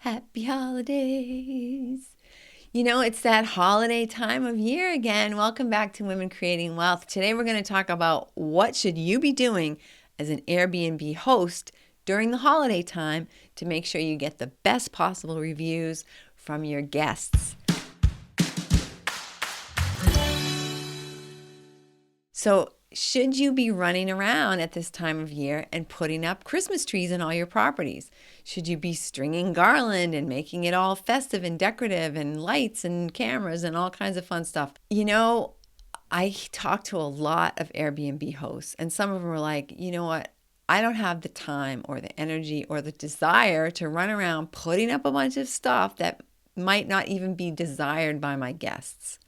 Happy holidays. It's that holiday time of year again. Welcome back to Women Creating Wealth. Today we're going to talk about what should you be doing as an Airbnb host during the holiday time to make sure you get the best possible reviews from your guests. So, should you be running around at this time of year and putting up Christmas trees in all your properties? Should you be stringing garland and making it all festive and decorative and lights and cameras and all kinds of fun stuff? I talk to a lot of Airbnb hosts, and some of them are like, you know what? I don't have the time or the energy or the desire to run around putting up a bunch of stuff that might not even be desired by my guests.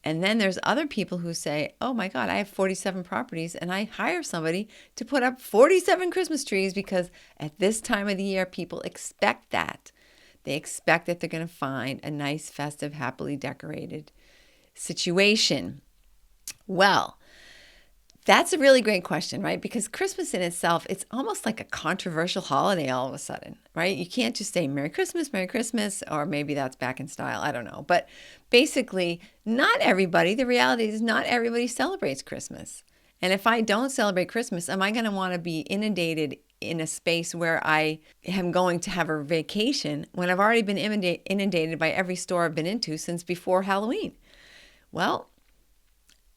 And then there's other people who say, oh my God, I have 47 properties and I hire somebody to put up 47 Christmas trees because at this time of the year, people expect that. They expect that they're going to find a nice, festive, happily decorated situation. Well, that's a really great question, right? Because Christmas in itself, it's almost like a controversial holiday all of a sudden, right? You can't just say Merry Christmas, or maybe that's back in style. I don't know. But basically, not everybody, the reality is not everybody celebrates Christmas. And if I don't celebrate Christmas, am I going to want to be inundated in a space where I am going to have a vacation when I've already been inundated by every store I've been into since before Halloween? Well,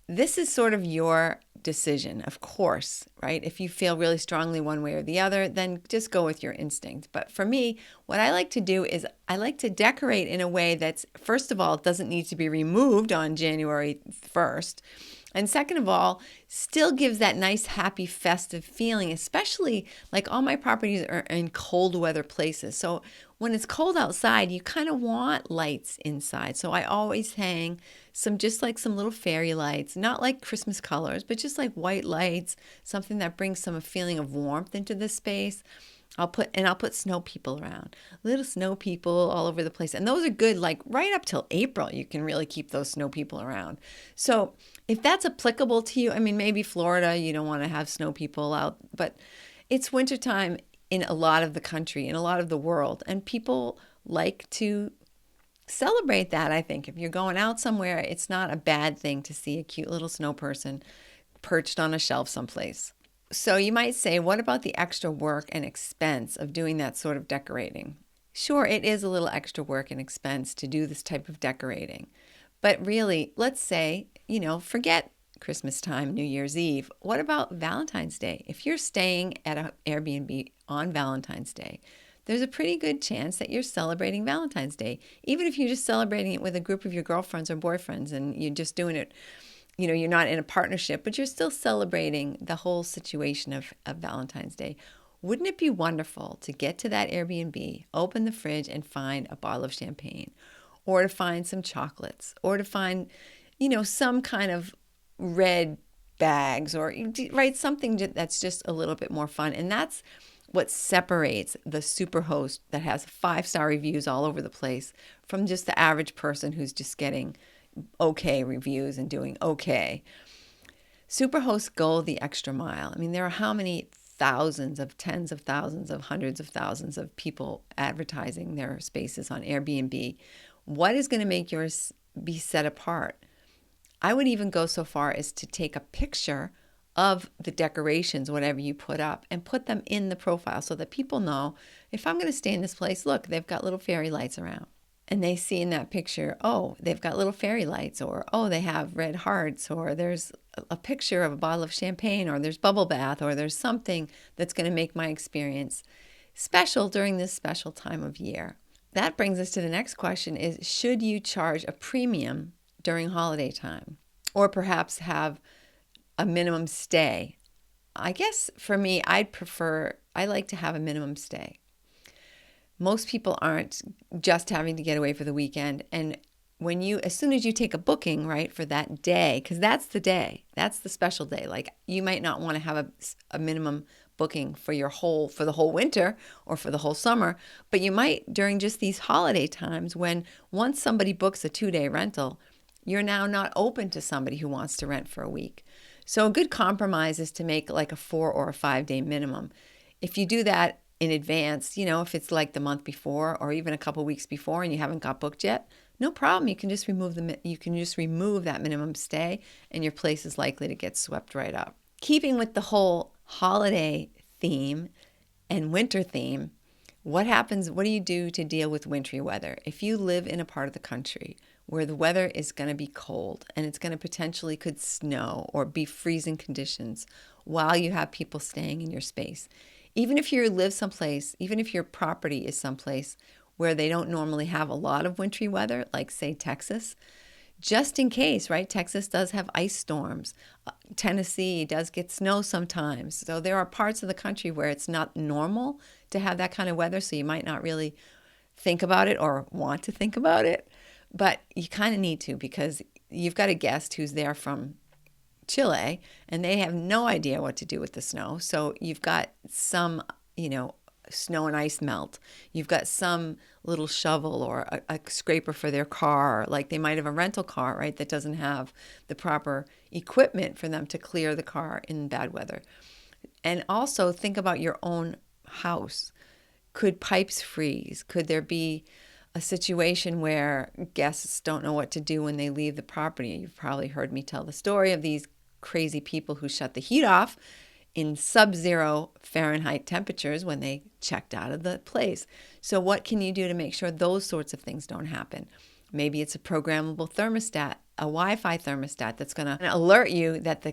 this is sort of your decision, of course, right? If you feel really strongly one way or the other, then just go with your instinct. But for me, what I like to do is I like to decorate in a way that's, first of all, it doesn't need to be removed on January 1st. And second of all, still gives that nice, happy, festive feeling, especially like all my properties are in cold weather places. So when it's cold outside, you kind of want lights inside. So I always hang some little fairy lights, not like Christmas colors, but just like white lights, something that brings some feeling of warmth into the space. I'll put snow people around, little snow people all over the place. And those are good, like right up till April, you can really keep those snow people around. So if that's applicable to you, I mean, maybe Florida, you don't want to have snow people out, but it's wintertime in a lot of the country, in a lot of the world. And people like to celebrate that, I think. If you're going out somewhere, it's not a bad thing to see a cute little snow person perched on a shelf someplace. So you might say, what about the extra work and expense of doing that sort of decorating? Sure, it is a little extra work and expense to do this type of decorating. But really, let's say, forget Christmas time, New Year's Eve. What about Valentine's Day? If you're staying at an Airbnb on Valentine's Day, there's a pretty good chance that you're celebrating Valentine's Day. Even if you're just celebrating it with a group of your girlfriends or boyfriends and you're just doing it, you're not in a partnership, but you're still celebrating the whole situation of Valentine's Day. Wouldn't it be wonderful to get to that Airbnb, open the fridge and find a bottle of champagne, or to find some chocolates, or to find, some kind of red bags, or right, something that's just a little bit more fun. And that's what separates the Superhost that has 5-star reviews all over the place from just the average person who's just getting okay reviews and doing okay. Superhosts go the extra mile. I mean, there are how many thousands of tens of thousands of hundreds of thousands of people advertising their spaces on Airbnb. What is going to make yours be set apart? I would even go so far as to take a picture of the decorations, whatever you put up, and put them in the profile so that people know, if I'm going to stay in this place, look, they've got little fairy lights around. And they see in that picture, oh, they've got little fairy lights, or oh, they have red hearts, or there's a picture of a bottle of champagne, or there's bubble bath, or there's something that's going to make my experience special during this special time of year. That brings us to the next question is, should you charge a premium during holiday time? Or perhaps have a minimum stay? I guess for me, I like to have a minimum stay. Most people aren't just having to get away for the weekend. And as soon as you take a booking, right, for that day, because that's the day, that's the special day. Like, you might not want to have a minimum booking for the whole winter or for the whole summer, but you might during just these holiday times, when once somebody books a 2-day rental, you're now not open to somebody who wants to rent for a week. So a good compromise is to make like a 4 or a 5-day minimum. If you do that, in advance, if it's like the month before or even a couple weeks before and you haven't got booked yet, no problem. You can just remove that minimum stay and your place is likely to get swept right up. Keeping with the whole holiday theme and winter theme, what do you do to deal with wintry weather? If you live in a part of the country where the weather is going to be cold and it's going to potentially could snow or be freezing conditions while you have people staying in your space, even if you live someplace, even if your property is someplace where they don't normally have a lot of wintry weather, like say Texas, just in case, right? Texas does have ice storms. Tennessee does get snow sometimes. So there are parts of the country where it's not normal to have that kind of weather. So you might not really think about it or want to think about it, but you kind of need to, because you've got a guest who's there from Chile and they have no idea what to do with the snow. So you've got some, snow and ice melt. You've got some little shovel or a scraper for their car. Like they might have a rental car, right, that doesn't have the proper equipment for them to clear the car in bad weather. And also think about your own house. Could pipes freeze? Could there be a situation where guests don't know what to do when they leave the property? You've probably heard me tell the story of these crazy people who shut the heat off in sub-zero Fahrenheit temperatures when they checked out of the place. So what can you do to make sure those sorts of things don't happen? Maybe it's a programmable thermostat, a Wi-Fi thermostat that's going to alert you that the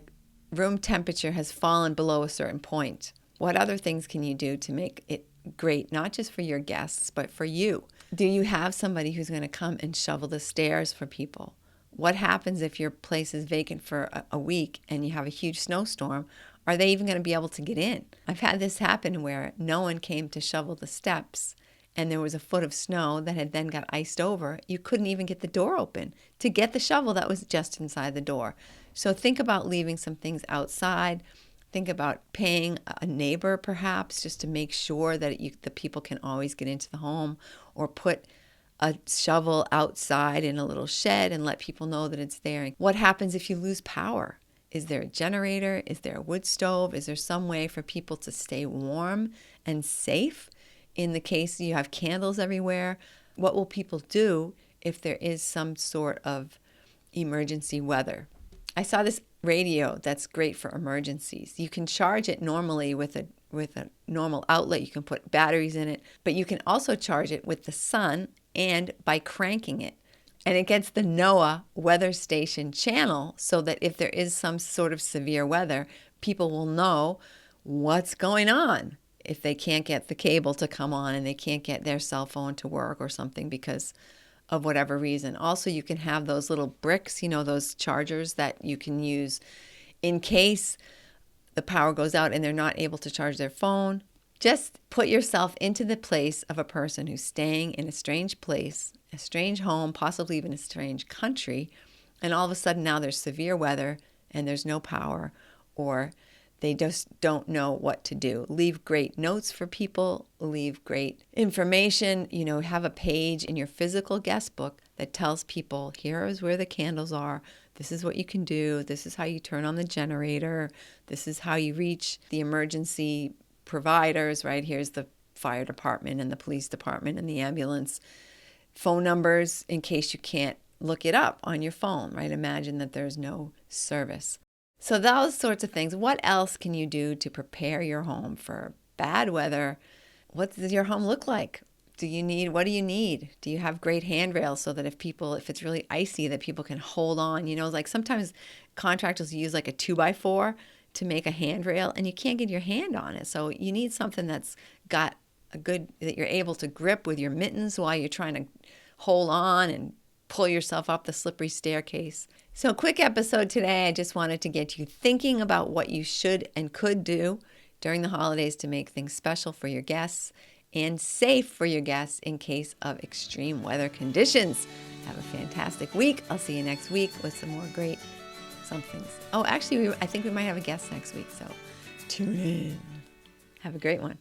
room temperature has fallen below a certain point. What other things can you do to make it great, not just for your guests, but for you? Do you have somebody who's going to come and shovel the stairs for people? What happens if your place is vacant for a week and you have a huge snowstorm? Are they even going to be able to get in? I've had this happen where no one came to shovel the steps and there was a foot of snow that had then got iced over. You couldn't even get the door open to get the shovel that was just inside the door. So think about leaving some things outside. Think about paying a neighbor perhaps just to make sure that the people can always get into the home, or put a shovel outside in a little shed and let people know that it's there. What happens if you lose power? Is there a generator? Is there a wood stove? Is there some way for people to stay warm and safe in the case you have candles everywhere? What will people do if there is some sort of emergency weather? I saw this radio that's great for emergencies. You can charge it normally with a normal outlet. You can put batteries in it, but you can also charge it with the sun and by cranking it. And it gets the NOAA weather station channel so that if there is some sort of severe weather, people will know what's going on if they can't get the cable to come on and they can't get their cell phone to work or something because of whatever reason. Also, you can have those little bricks, those chargers that you can use in case the power goes out and they're not able to charge their phone. Just put yourself into the place of a person who's staying in a strange place, a strange home, possibly even a strange country, and all of a sudden now there's severe weather and there's no power, or they just don't know what to do. Leave great notes for people, leave great information, have a page in your physical guest book that tells people, here is where the candles are, this is what you can do, this is how you turn on the generator, this is how you reach the emergency providers, right? Here's the fire department and the police department and the ambulance phone numbers in case you can't look it up on your phone, right? Imagine that there's no service. So those sorts of things. What else can you do to prepare your home for bad weather? What does your home look like? What do you need? Do you have great handrails so that if it's really icy, that people can hold on? Like sometimes contractors use like a 2x4 to make a handrail and you can't get your hand on it. So you need something that's got that you're able to grip with your mittens while you're trying to hold on and pull yourself up the slippery staircase. So quick episode today. I just wanted to get you thinking about what you should and could do during the holidays to make things special for your guests and safe for your guests in case of extreme weather conditions. Have a fantastic week. I'll see you next week with some more great somethings. Oh, actually, I think we might have a guest next week, so tune in. Have a great one.